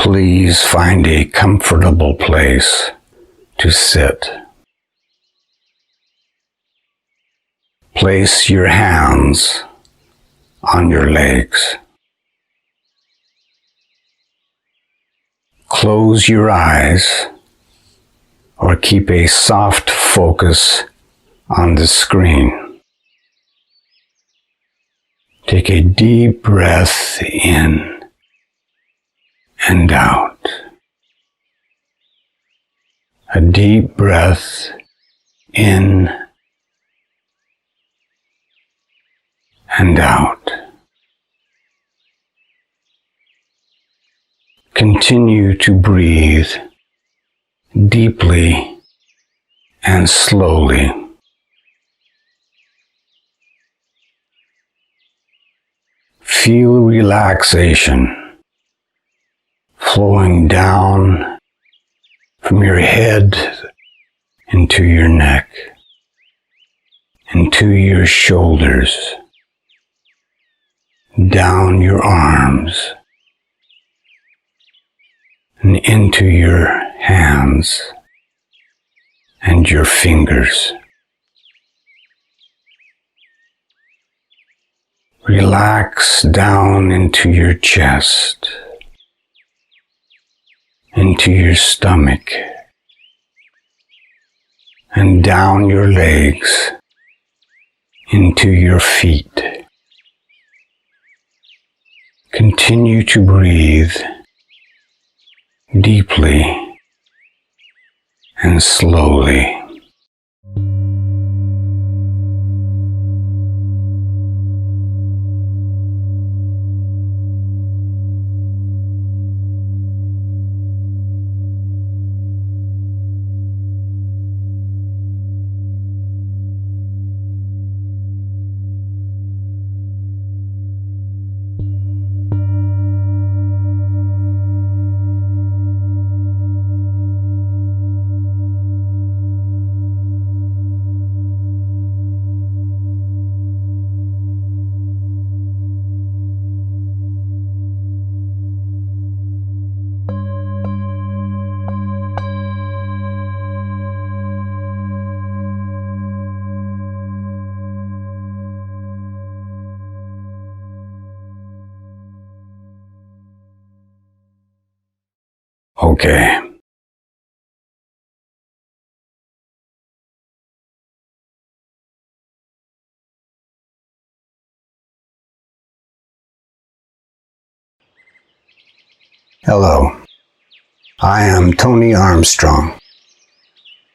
Please find a comfortable place to sit. Place your hands on your legs. Close your eyes or keep a soft focus on the screen. Take a deep breath in and out. A deep breath in and out. Continue to breathe deeply and slowly. Feel relaxation flowing down from your head into your neck, into your shoulders, down your arms, and into your hands and your fingers. Relax down into your chest, into your stomach, and down your legs, into your feet. Continue to breathe deeply and slowly. Okay. Hello, I am Tony Armstrong.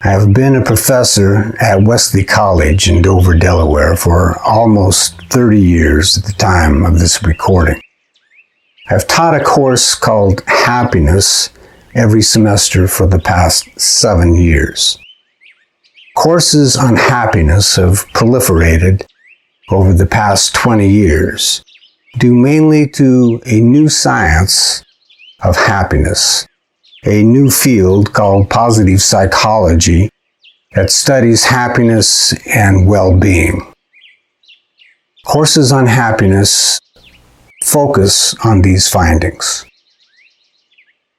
I have been a professor at Wesley College in Dover, Delaware for almost 30 years at the time of this recording. I've taught a course called Happiness every semester for the past 7 years. Courses on happiness have proliferated over the past 20 years, due mainly to a new science of happiness, a new field called positive psychology that studies happiness and well-being. Courses on happiness focus on these findings.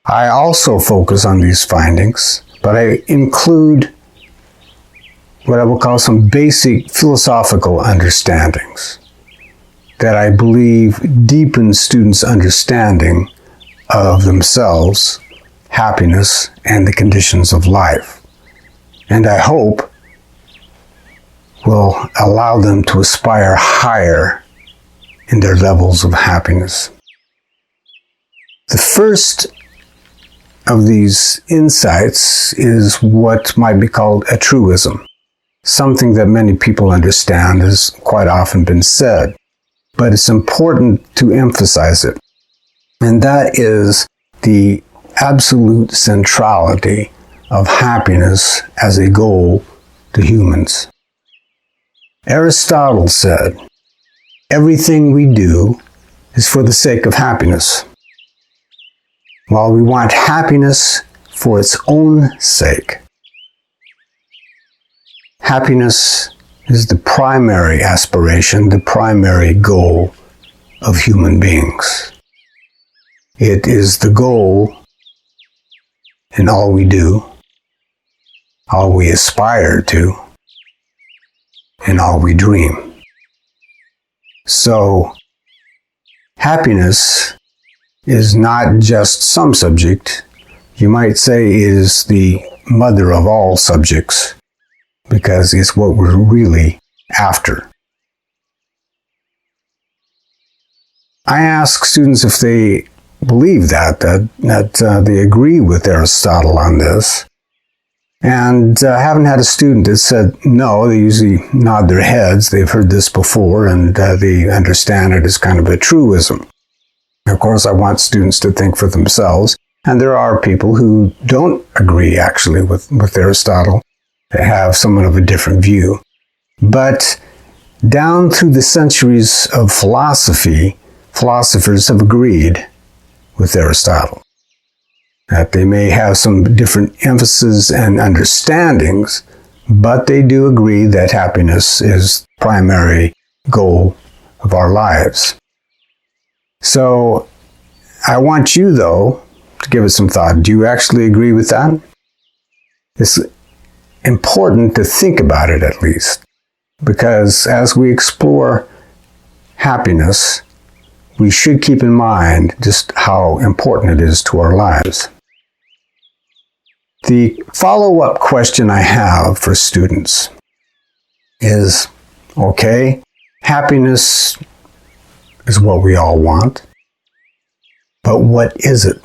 I also focus on these findings, but I include what I will call some basic philosophical understandings that I believe deepen students' understanding of themselves, happiness, and the conditions of life. And I hope will allow them to aspire higher in their levels of happiness. The first of these insights is what might be called a truism, something that many people understand has quite often been said, but it's important to emphasize it. And that is the absolute centrality of happiness as a goal to humans. Aristotle said, "Everything we do is for the sake of happiness." While we want happiness for its own sake, happiness is the primary aspiration, the primary goal of human beings. It is the goal in all we do, all we aspire to, and all we dream. So, happiness is not just some subject. You might say it is the mother of all subjects, because it's what we're really after. I ask students if they believe that they agree with Aristotle on this. And I haven't had a student that said no. They usually nod their heads. They've heard this before, and they understand it as kind of a truism. Of course, I want students to think for themselves. And there are people who don't agree, actually, with Aristotle. They have somewhat of a different view. But down through the centuries of philosophy, philosophers have agreed with Aristotle, that they may have some different emphasis and understandings, but they do agree that happiness is the primary goal of our lives. So I want you, though, to give it some thought. Do you actually agree with that? It's important to think about it, at least, because as we explore happiness, we should keep in mind just how important it is to our lives. The follow-up question I have for students is, okay, happiness is what we all want, but what is it?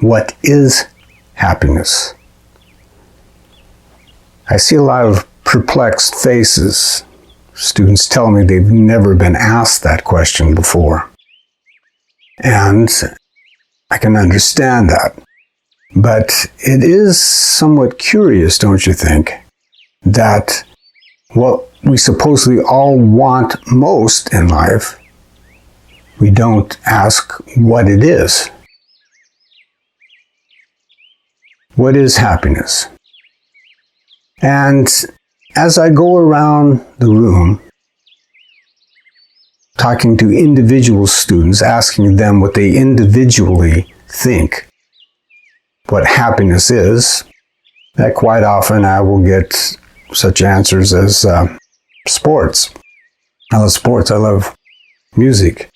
What is happiness? I see a lot of perplexed faces. Students tell me they've never been asked that question before. And I can understand that. But it is somewhat curious, don't you think, that what we supposedly all want most in life, we don't ask what it is. What is happiness? And as I go around the room, talking to individual students, asking them what they individually think what happiness is, that quite often I will get such answers as sports. I love sports. I love music,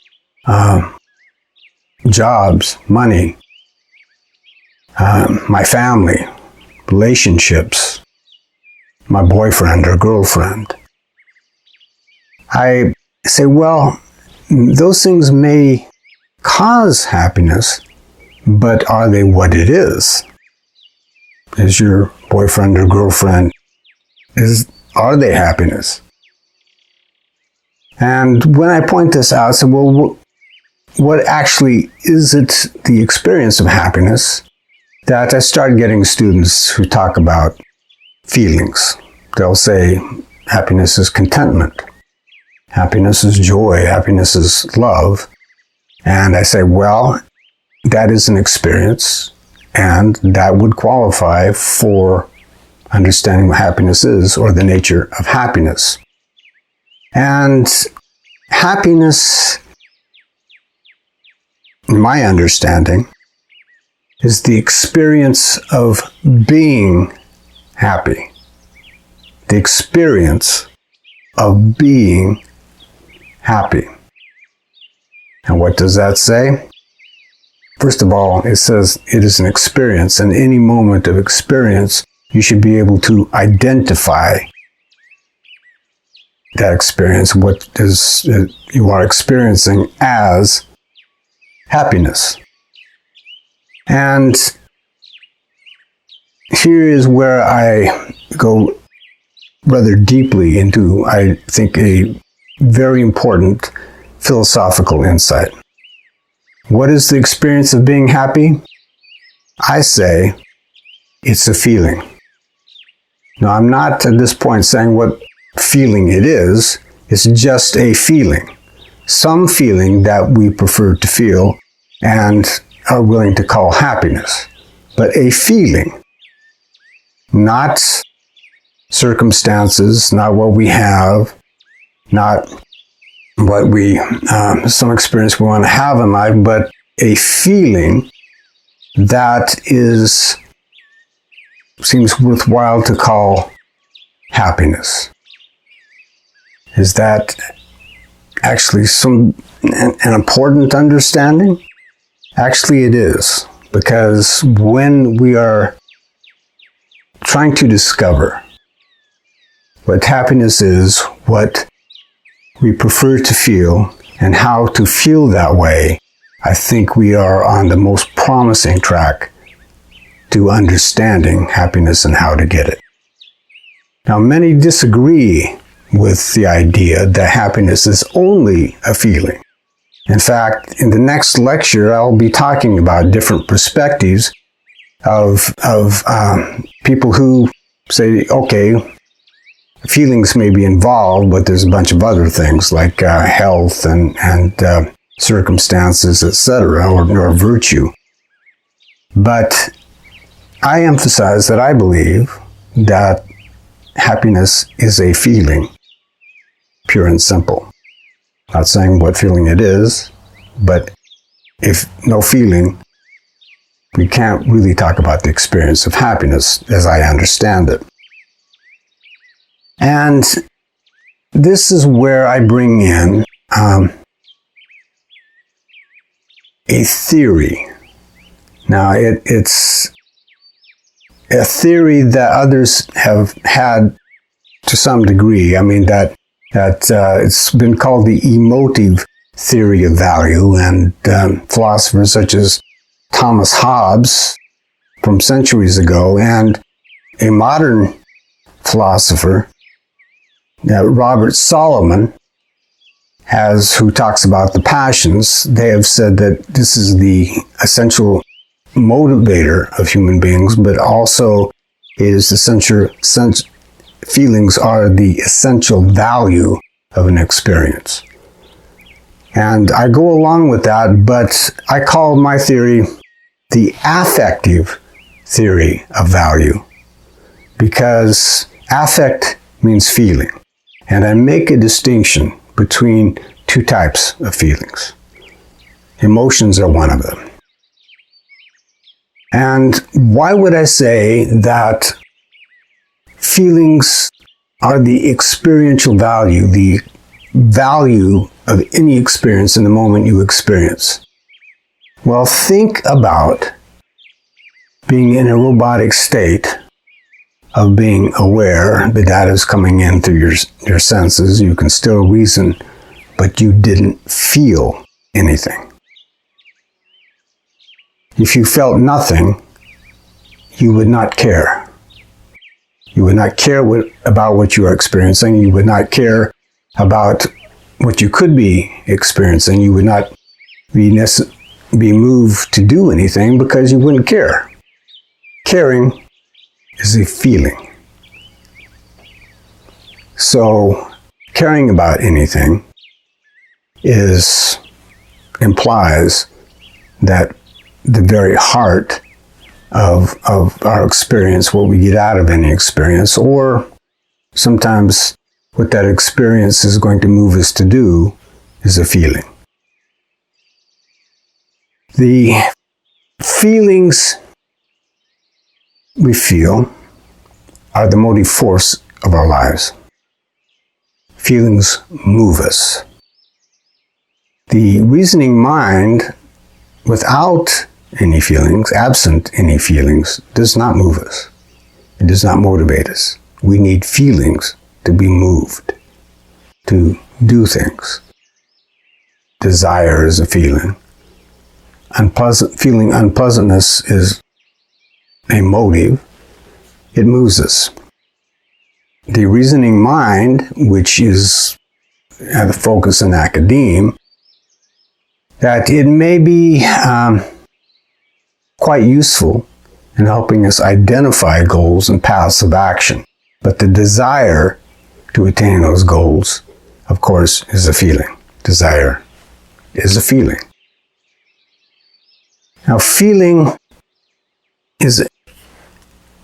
jobs, money, my family, relationships, my boyfriend or girlfriend. I say, well, those things may cause happiness, but are they what it is? Is your boyfriend or girlfriend, are they happiness? And when I point this out, I say, well, what actually is it, the experience of happiness, that I start getting students who talk about feelings. They'll say happiness is contentment. Happiness is joy. Happiness is love. And I say, well, that is an experience, and that would qualify for understanding what happiness is, or the nature of happiness. And happiness, in my understanding, is the experience of being happy. The experience of being happy. And what does that say? First of all, it says it is an experience, and any moment of experience, you should be able to identify that experience, what is you are experiencing as happiness. And here is where I go rather deeply into, I think, a very important philosophical insight. What is the experience of being happy? I say it's a feeling. Now, I'm not at this point saying what feeling it is. It's just a feeling. Some feeling that we prefer to feel and are willing to call happiness. But a feeling, not circumstances, not what we have, not some experience we want to have in life, but a feeling that seems worthwhile to call happiness. Is that actually an important understanding? Actually, it is, because when we are trying to discover what happiness is, what we prefer to feel, and how to feel that way, I think we are on the most promising track to understanding happiness and how to get it. Now, many disagree with the idea that happiness is only a feeling. In fact, in the next lecture, I'll be talking about different perspectives of people who say, okay, feelings may be involved, but there's a bunch of other things like health and circumstances, etc., or virtue. But I emphasize that I believe that happiness is a feeling, pure and simple. Not saying what feeling it is, but if no feeling, we can't really talk about the experience of happiness as I understand it. And this is where I bring in a theory. Now, it's a theory that others have had to some degree. I mean, that it's been called the emotive theory of value, and philosophers such as Thomas Hobbes from centuries ago, and a modern philosopher, Robert Solomon, who talks about the passions. They have said that this is the essential motivator of human beings, but also it is feelings are the essential value of an experience. And I go along with that, but I call my theory the affective theory of value, because affect means feeling. And I make a distinction between two types of feelings. Emotions are one of them. And why would I say that feelings are the experiential value, the value of any experience in the moment you experience? Well, think about being in a robotic state of being aware. The data is coming in through your senses. You can still reason, but you didn't feel anything. If you felt nothing, you would not care. You would not care about what you are experiencing. You would not care about what you could be experiencing. You would not be moved to do anything because you wouldn't care. Caring is a feeling. So, caring about anything implies that the very heart of our experience, what we get out of any experience, or sometimes what that experience is going to move us to do, is a feeling. The feelings we feel are the motive force of our lives. Feelings move us. The reasoning mind, without any feelings, absent any feelings, does not move us. It does not motivate us. We need feelings to be moved, to do things. Desire is a feeling. Feeling unpleasantness is a motive. It moves us. The reasoning mind, which is the focus in academe, that it may be quite useful in helping us identify goals and paths of action. But the desire to attain those goals, of course, is a feeling. Desire is a feeling. Now, feeling is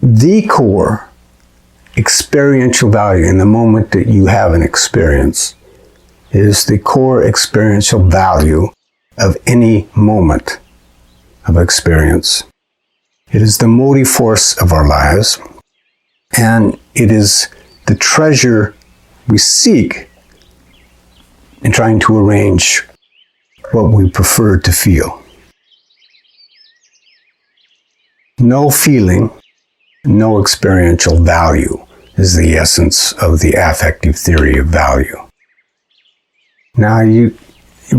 the core experiential value in the moment that you have an experience. is the core experiential value of any moment of experience. It is the motive force of our lives, and it is the treasure we seek in trying to arrange what we prefer to feel. No feeling, no experiential value is the essence of the affective theory of value. Now, you're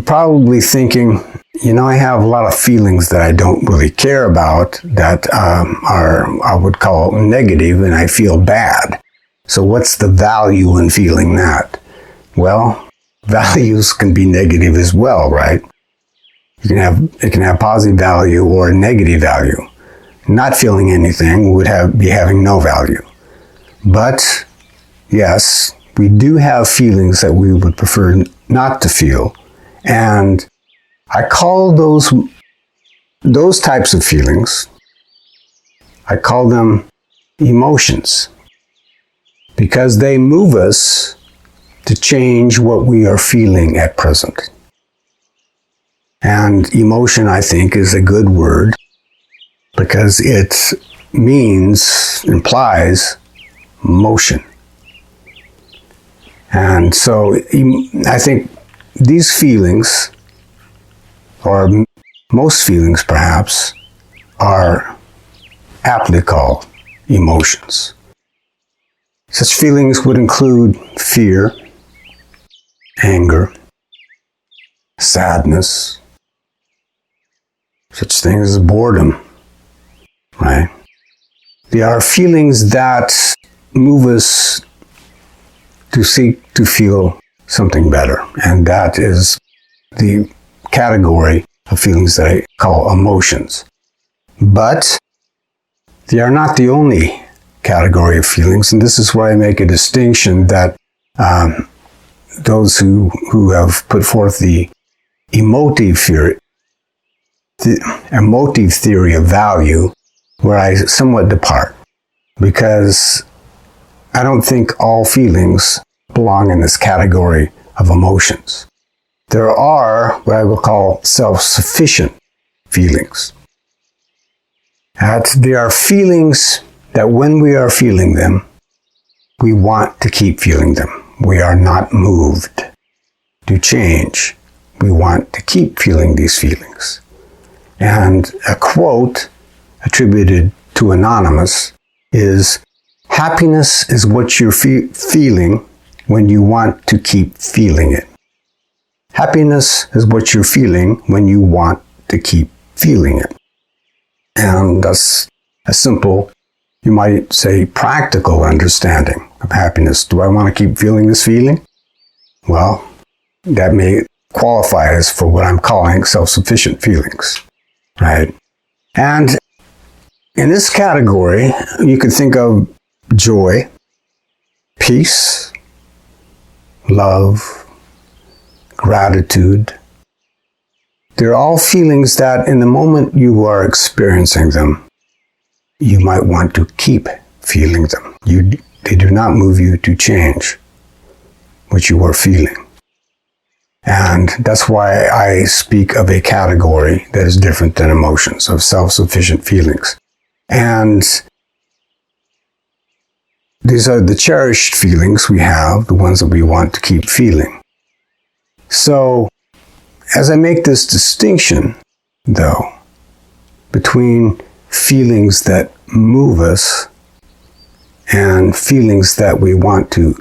probably thinking, I have a lot of feelings that I don't really care about that are, I would call negative, and I feel bad. So what's the value in feeling that? Well, values can be negative as well, right? It can have positive value or negative value. Not feeling anything would be having no value. But yes, we do have feelings that we would prefer not to feel, and I call those types of feelings, I call them emotions, because they move us to change what we are feeling at present. And emotion, I think, is a good word because it implies motion. And so I think these feelings, or most feelings perhaps, are aptly called emotions. Such feelings would include fear, anger, sadness, such things as boredom, right? They are feelings that move us to seek to feel something better, and that is the category of feelings that I call emotions. But they are not the only category of feelings, and this is where I make a distinction that those who have put forth the emotive theory of value, where I somewhat depart, because I don't think all feelings belong in this category of emotions. There are what I will call self-sufficient feelings. There are feelings that when we are feeling them, we want to keep feeling them. We are not moved to change. We want to keep feeling these feelings. And a quote attributed to Anonymous is, "Happiness is what you're feeling when you want to keep feeling it." Happiness is what you're feeling when you want to keep feeling it. And that's a simple, you might say, practical understanding of happiness. Do I want to keep feeling this feeling? Well, that may qualify as for what I'm calling self-sufficient feelings, right? And in this category, you could think of joy, peace, love, gratitude. They're all feelings that in the moment you are experiencing them, you might want to keep feeling them. They do not move you to change what you are feeling. And that's why I speak of a category that is different than emotions, of self-sufficient feelings. And these are the cherished feelings we have, the ones that we want to keep feeling. So, as I make this distinction, though, between feelings that move us and feelings that we want to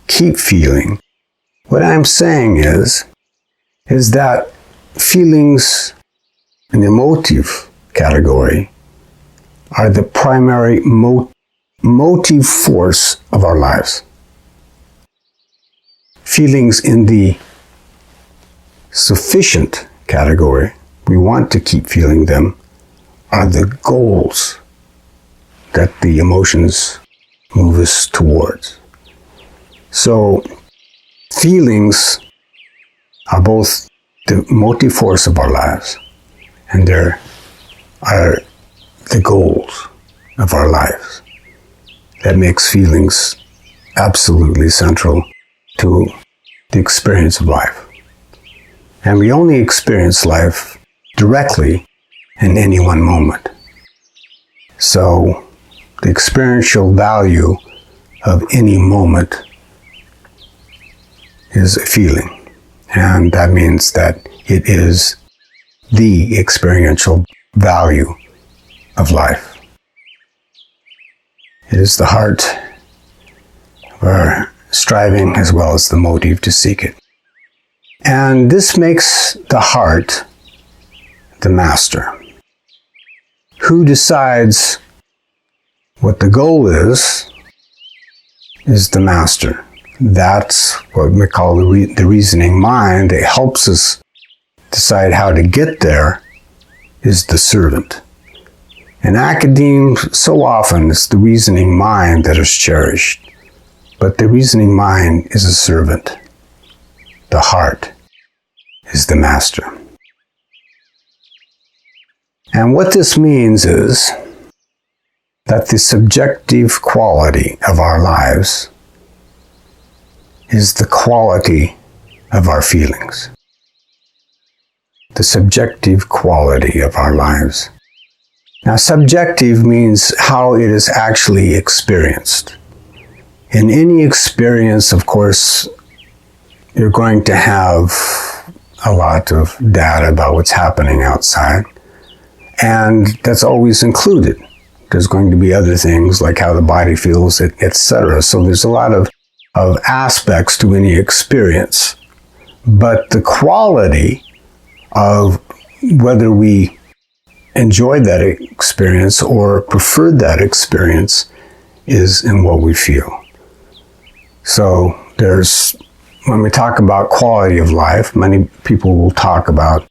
keep feeling, what I'm saying is that feelings in the emotive category are the primary motive force of our lives. Feelings in the sufficient category, we want to keep feeling them, are the goals that the emotions move us towards. So, feelings are both the motive force of our lives, and they are the goals of our lives. That makes feelings absolutely central to the experience of life. And we only experience life directly in any one moment. So the experiential value of any moment is a feeling. And that means that it is the experiential value of life. It is the heart of our striving as well as the motive to seek it. And this makes the heart the master. Who decides what the goal is the master. That's what we call the reasoning mind. It helps us decide how to get there is the servant. In academe, so often it's the reasoning mind that is cherished. But the reasoning mind is a servant. The heart is the master. And what this means is that the subjective quality of our lives is the quality of our feelings. The subjective quality of our lives. Now, subjective means how it is actually experienced. In any experience, of course, you're going to have a lot of data about what's happening outside. And that's always included. There's going to be other things like how the body feels, etc. So there's a lot of aspects to any experience. But the quality of whether we enjoyed that experience or preferred that experience is in what we feel. So when we talk about quality of life, many people will talk about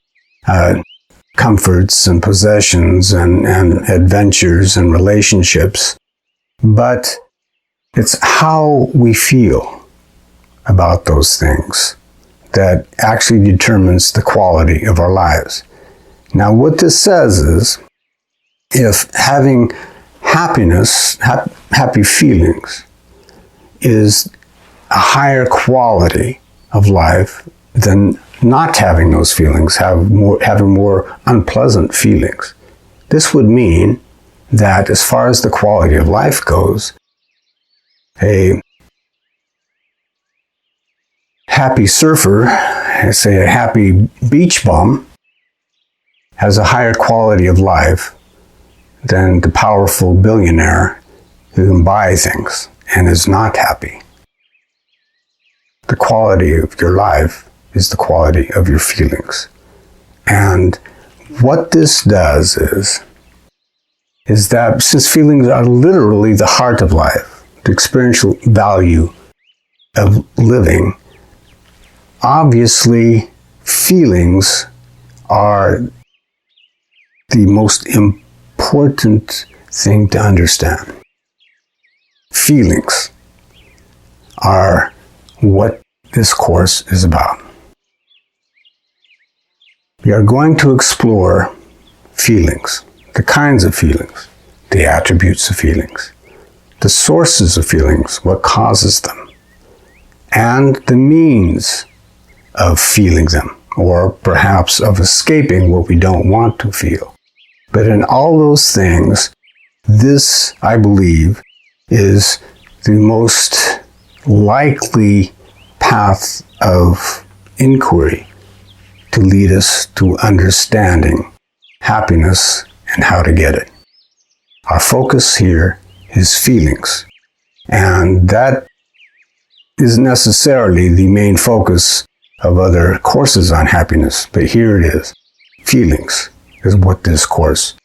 comforts and possessions and adventures and relationships, but it's how we feel about those things that actually determines the quality of our lives. Now, what this says is, if having happiness, happy feelings, is a higher quality of life than not having those feelings, having more unpleasant feelings. This would mean that as far as the quality of life goes, a happy surfer, say a happy beach bum, has a higher quality of life than the powerful billionaire who can buy things and is not happy. The quality of your life is the quality of your feelings. And what this does is that since feelings are literally the heart of life, the experiential value of living, obviously feelings are the most important thing to understand. Feelings are what this course is about. We are going to explore feelings, the kinds of feelings, the attributes of feelings, the sources of feelings, what causes them, and the means of feeling them, or perhaps of escaping what we don't want to feel. But in all those things, this, I believe, is the most likely path of inquiry to lead us to understanding happiness and how to get it. Our focus here is feelings, and that isn't necessarily the main focus of other courses on happiness, but here it is. Feelings is what this course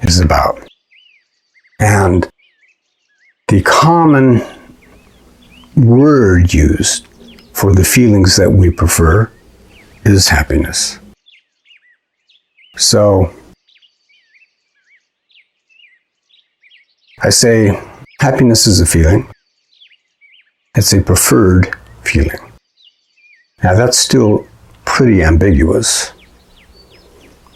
is about. And the common word used for the feelings that we prefer is happiness. So I say happiness is a feeling. It's a preferred feeling. Now that's still pretty ambiguous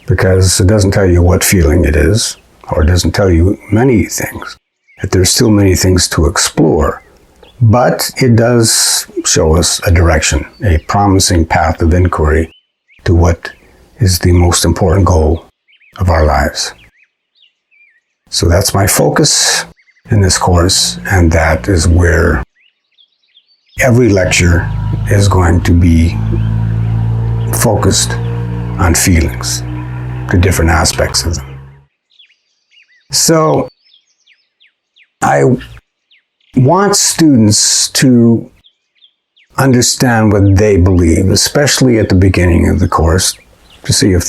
because it doesn't tell you what feeling it is, or it doesn't tell you many things. That there's still many things to explore. But it does show us a direction, a promising path of inquiry to what is the most important goal of our lives. So that's my focus in this course, and that is where every lecture is going to be focused on feelings, the different aspects of them. So I want students to understand what they believe, especially at the beginning of the course, to see if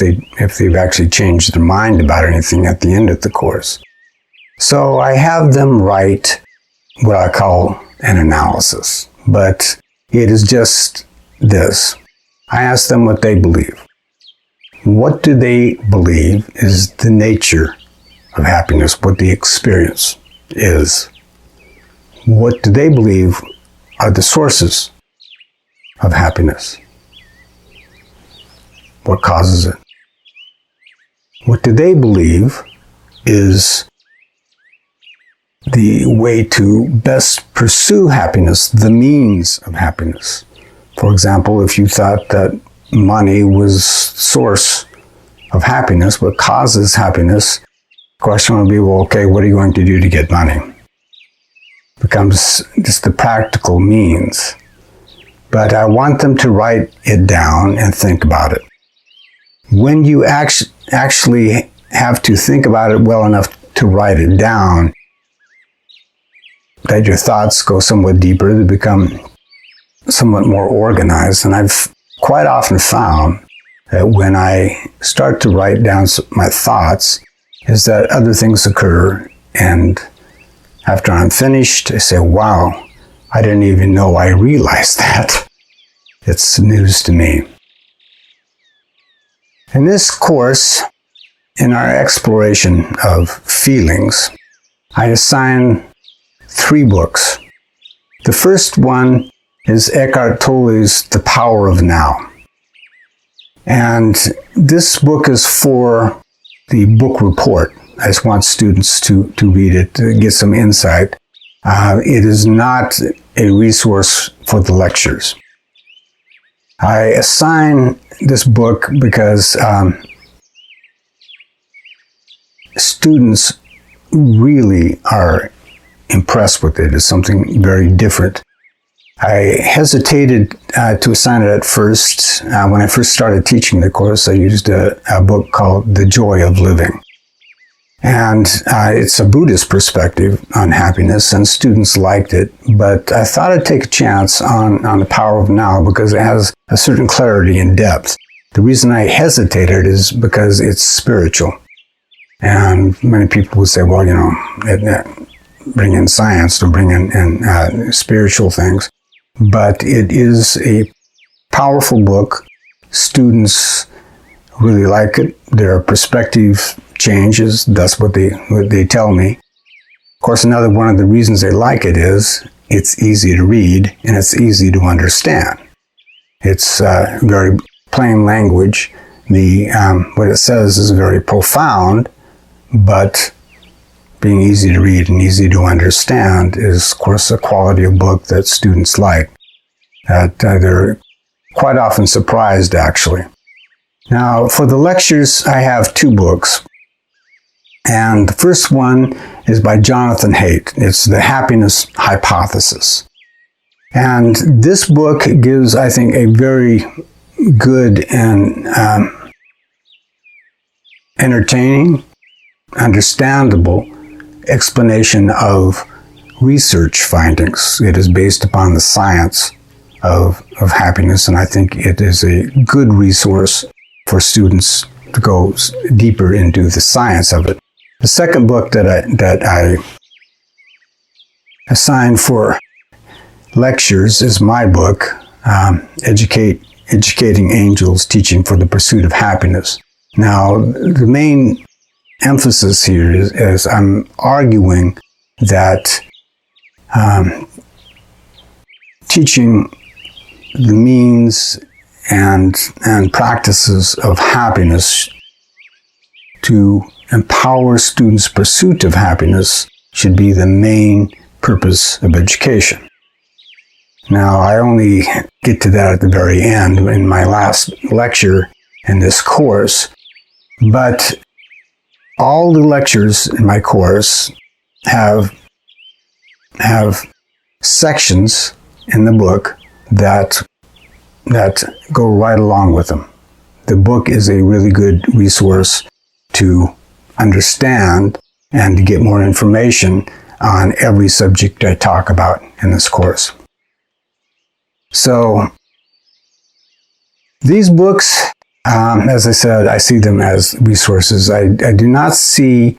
they've actually changed their mind about anything at the end of the course. So I have them write what I call an analysis, but it is just this. I ask them what they believe. What do they believe is the nature of happiness, what the experience is? What do they believe are the sources of happiness? What causes it? What do they believe is the way to best pursue happiness, the means of happiness? For example, if you thought that money was source of happiness, what causes happiness, the question would be, well, okay, what are you going to do to get money? It becomes just the practical means. But I want them to write it down and think about it. When you actually have to think about it well enough to write it down, that your thoughts go somewhat deeper, they become somewhat more organized. And I've quite often found that when I start to write down my thoughts, is that other things occur, and after I'm finished, I say, wow, I didn't even know I realized that. It's news to me. In this course, in our exploration of feelings, I assign 3 books. The first one is Eckhart Tolle's The Power of Now. And this book is for the book report. I just want students to read it, to get some insight. It is not a resource for the lectures. I assign this book because students really are impressed with it. It's something very different. I hesitated to assign it at first. When I first started teaching the course, I used a book called The Joy of Living. And it's a Buddhist perspective on happiness, and students liked it. But I thought I'd take a chance on The Power of Now because it has a certain clarity and depth. The reason I hesitated is because it's spiritual. And many people would say, well, you know, bring in science to bring in spiritual things. But it is a powerful book. Students really like it. There are perspective changes. That's what they tell me. Of course, another one of the reasons they like it is it's easy to read and it's easy to understand. It's very plain language. What it says is very profound, but being easy to read and easy to understand is, of course, a quality of book that students like. That they're quite often surprised, actually. Now, for the lectures, I have 2 books. And the first one is by Jonathan Haidt. It's The Happiness Hypothesis. And this book gives, I think, a very good and entertaining, understandable explanation of research findings. It is based upon the science of happiness, and I think it is a good resource for students to go deeper into the science of it. The second book that I assigned for lectures is my book, Educating Angels, Teaching for the Pursuit of Happiness. Now, the main emphasis here is I'm arguing that teaching the means and practices of happiness to empower students' pursuit of happiness should be the main purpose of education. Now, I only get to that at the very end in my last lecture in this course, but all the lectures in my course have sections in the book that go right along with them. The book is a really good resource to understand and to get more information on every subject I talk about in this course. So these books, as I said, I see them as resources. I do not see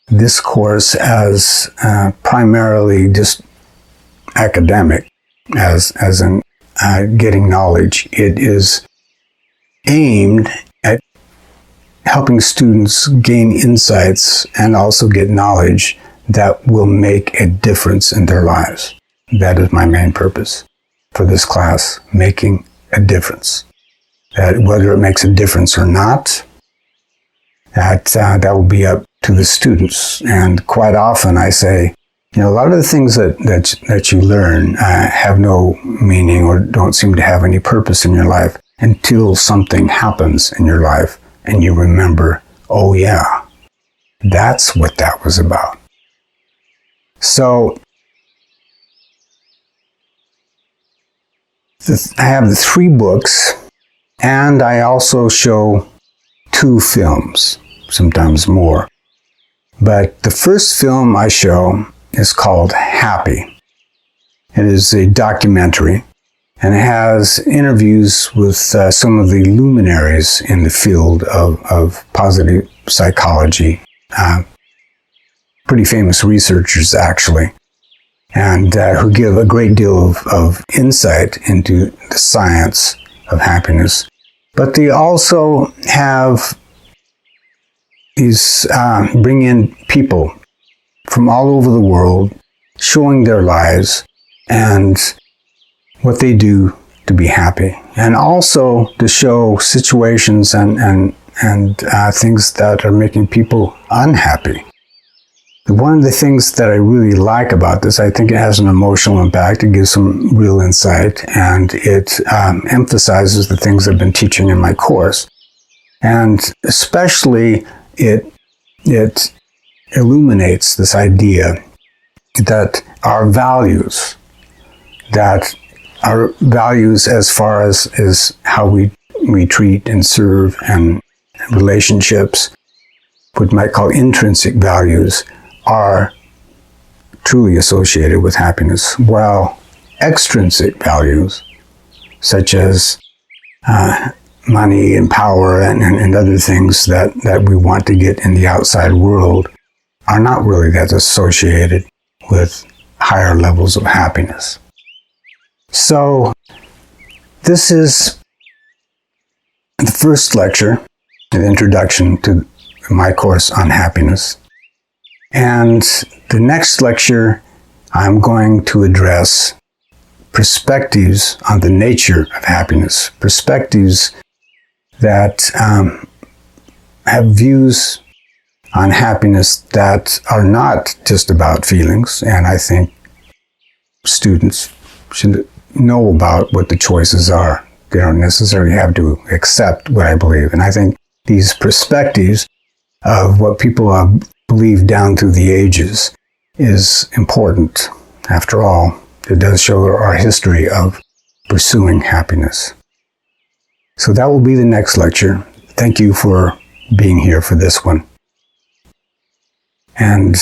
this course as primarily just academic, as in getting knowledge. It is aimed at helping students gain insights and also get knowledge that will make a difference in their lives. That is my main purpose for this class, making a difference. That whether it makes a difference or not, that will be up to the students. And quite often I say, a lot of the things that you learn have no meaning or don't seem to have any purpose in your life until something happens in your life and you remember, oh yeah, that's what that was about. So I have the 3 books, and I also show 2 films, sometimes more. But the first film I show is called Happy. It is a documentary, and it has interviews with some of the luminaries in the field of positive psychology, pretty famous researchers actually, and who give a great deal of insight into the science of happiness. But they also have these, bring in people from all over the world, showing their lives and what they do to be happy, and also to show situations and things that are making people unhappy. One of the things that I really like about this, I think it has an emotional impact. It gives some real insight, and it emphasizes the things I've been teaching in my course. And especially it illuminates this idea that our values as far as how we treat and serve and relationships, what we might call intrinsic values, are truly associated with happiness, while extrinsic values, such as money and power and other things that we want to get in the outside world, are not really that associated with higher levels of happiness. So this is the first lecture, an introduction to my course on happiness. And the next lecture, I'm going to address perspectives on the nature of happiness, perspectives that have views on happiness that are not just about feelings. And I think students should know about what the choices are. They don't necessarily have to accept what I believe. And I think these perspectives of what people have believed down through the ages is important. After all, it does show our history of pursuing happiness. So that will be the next lecture. Thank you for being here for this one. And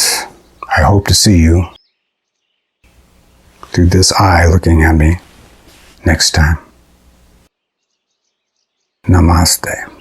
I hope to see you through this eye looking at me next time. Namaste.